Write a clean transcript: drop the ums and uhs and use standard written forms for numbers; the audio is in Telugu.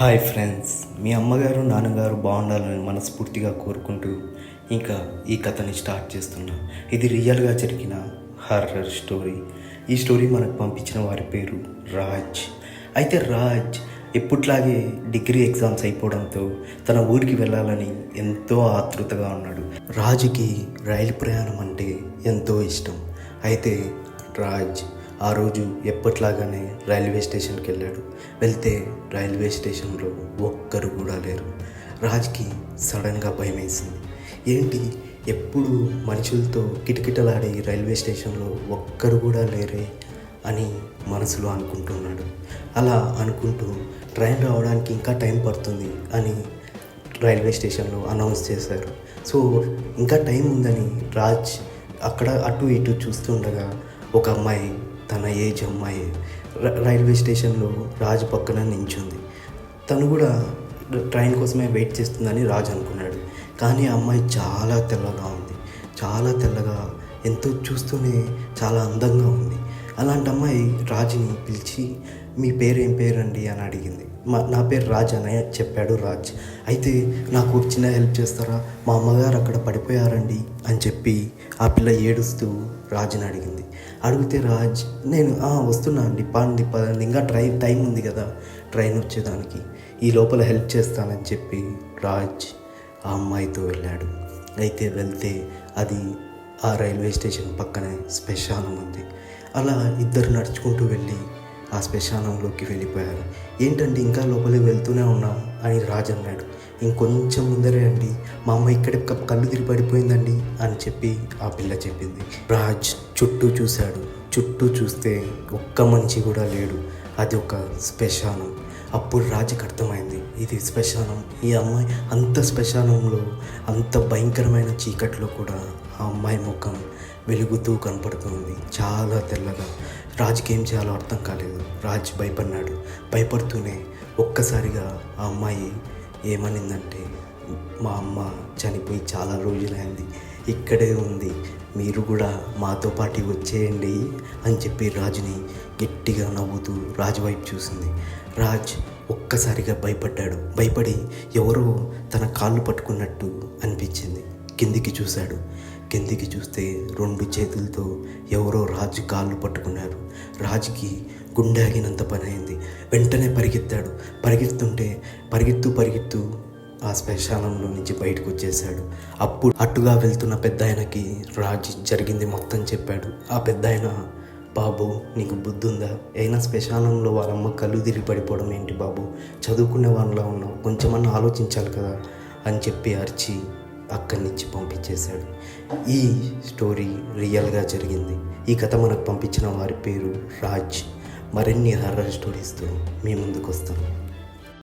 హాయ్ ఫ్రెండ్స్, మీ అమ్మగారు నాన్నగారు బాగుండాలని మనస్ఫూర్తిగా కోరుకుంటూ ఇంకా ఈ కథని స్టార్ట్ చేస్తున్నా. ఇది రియల్గా జరిగిన హర్రర్ స్టోరీ. ఈ స్టోరీ మనకు పంపించిన వారి పేరు రాజ్. అయితే రాజ్ ఎప్పట్లాగే డిగ్రీ ఎగ్జామ్స్ అయిపోవడంతో తన ఊరికి వెళ్ళాలని ఎంతో ఆతృతగా ఉన్నాడు. రాజుకి రైలు ప్రయాణం అంటే ఎంతో ఇష్టం. అయితే రాజ్ ఆ రోజు ఎప్పట్లాగానే రైల్వే స్టేషన్కి వెళ్ళాడు. వెళ్తే రైల్వే స్టేషన్లో ఒక్కరు కూడా లేరు. రాజ్కి సడన్గా భయం వేసింది. ఏంటి, ఎప్పుడు మనుషులతో కిటకిటలాడే రైల్వే స్టేషన్లో ఒక్కరు కూడా లేరే అని మనసులో అనుకుంటున్నాడు. అలా అనుకుంటూ ట్రైన్ రావడానికి ఇంకా టైం పడుతుంది అని రైల్వే స్టేషన్లో అనౌన్స్ చేశారు. సో ఇంకా టైం ఉందని రాజ్ అక్కడ అటు ఇటు చూస్తుండగా ఒక అమ్మాయి, తన ఏజ్ అమ్మాయి, రైల్వే స్టేషన్లో రాజు పక్కన నించుంది. తను కూడా ట్రైన్ కోసమే వెయిట్ చేస్తుందని రాజు అనుకున్నాడు. కానీ ఆ అమ్మాయి చాలా తెల్లగా ఉంది. చాలా తెల్లగా, ఎంతో చూస్తూనే చాలా అందంగా ఉంది. అలాంటి అమ్మాయి రాజుని పిలిచి, మీ పేరు ఏం పేరండి అని అడిగింది. నా పేరు రాజ్ అని చెప్పాడు రాజ్. అయితే నాకు చిన్న హెల్ప్ చేస్తారా, మా అమ్మగారు అక్కడ పడిపోయారండి అని చెప్పి ఆ పిల్ల ఏడుస్తూ రాజుని అడిగింది. అడిగితే రాజ్, నేను వస్తున్నా అండి, పదండి, ఇంకా టైం ఉంది కదా ట్రైన్ వచ్చేదానికి, ఈ లోపల హెల్ప్ చేస్తానని చెప్పి రాజ్ ఆ అమ్మాయితో వెళ్ళాడు. అయితే వెళ్తే అది ఆ రైల్వే స్టేషన్ పక్కనే శ్మశానం ఉంది. అలా ఇద్దరు నడుచుకుంటూ వెళ్ళి ఆ శ్మశానంలోకి వెళ్ళిపోయారు. ఏంటండి ఇంకా లోపలికి వెళ్తూనే ఉన్నాం అని రాజ్ అన్నాడు. ఇంకొంచెం ముందరే అండి, మా అమ్మ ఇక్కడే కళ్ళు తిరిగి పడిపోయిందండి అని చెప్పి ఆ పిల్ల చెప్పింది. రాజ్ చుట్టూ చూశాడు. చుట్టూ చూస్తే ఒక్క మనిషి కూడా లేడు. అది ఒక శ్మశానం. అప్పుడు రాజుకి అర్థమైంది, ఇది శ్మశానం. ఈ అమ్మాయి అంత శ్మశానంలో, అంత భయంకరమైన చీకట్లో కూడా ఆ అమ్మాయి ముఖం వెలుగుతూ కనపడుతుంది, చాలా తెల్లగా. రాజుకి ఏం చేయాలో అర్థం కాలేదు. రాజు భయపడినాడు. భయపడుతూనే ఒక్కసారిగా ఆ అమ్మాయి ఏమనిందంటే, మా అమ్మ చనిపోయి చాలా రోజులైంది, ఇక్కడే ఉంది, మీరు కూడా మాతో పాటు వచ్చేయండి అని చెప్పి రాజుని గట్టిగా నవ్వుతూ రాజు వైపు చూసింది. రాజ్ ఒక్కసారిగా భయపడ్డాడు. భయపడి ఎవరో తన కాళ్ళు పట్టుకున్నట్టు అనిపించింది. కిందికి చూశాడు. కిందికి చూస్తే 2 చేతులతో ఎవరో రాజు కాళ్ళు పట్టుకున్నారు. రాజుకి గుండె ఆగినంత పని అయింది. వెంటనే పరిగెత్తాడు. పరిగెత్తు ఆ శ్మశానంలో నుంచి బయటకు వచ్చేసాడు. అప్పుడు అటుగా వెళ్తున్న పెద్ద ఆయనకి రాజు జరిగింది మొత్తం చెప్పాడు. ఆ పెద్ద ఆయన, బాబు నీకు బుద్ధి ఉందా, అయినా శ్మశానంలో వాళ్ళమ్మ కళ్ళు తిరిగి పడిపోవడం ఏంటి బాబు, చదువుకునే వాళ్ళలో ఉన్నావు, కొంచెమన్నా ఆలోచించాలి కదా అని చెప్పి అరిచి అక్కడి నుంచి పంపించేశాడు. ఈ స్టోరీ రియల్గా జరిగింది. ఈ కథ మనకు పంపించిన వారి పేరు రాజ్. మరిన్ని హర్రర్ స్టోరీస్తో మీ ముందుకు వస్తాను.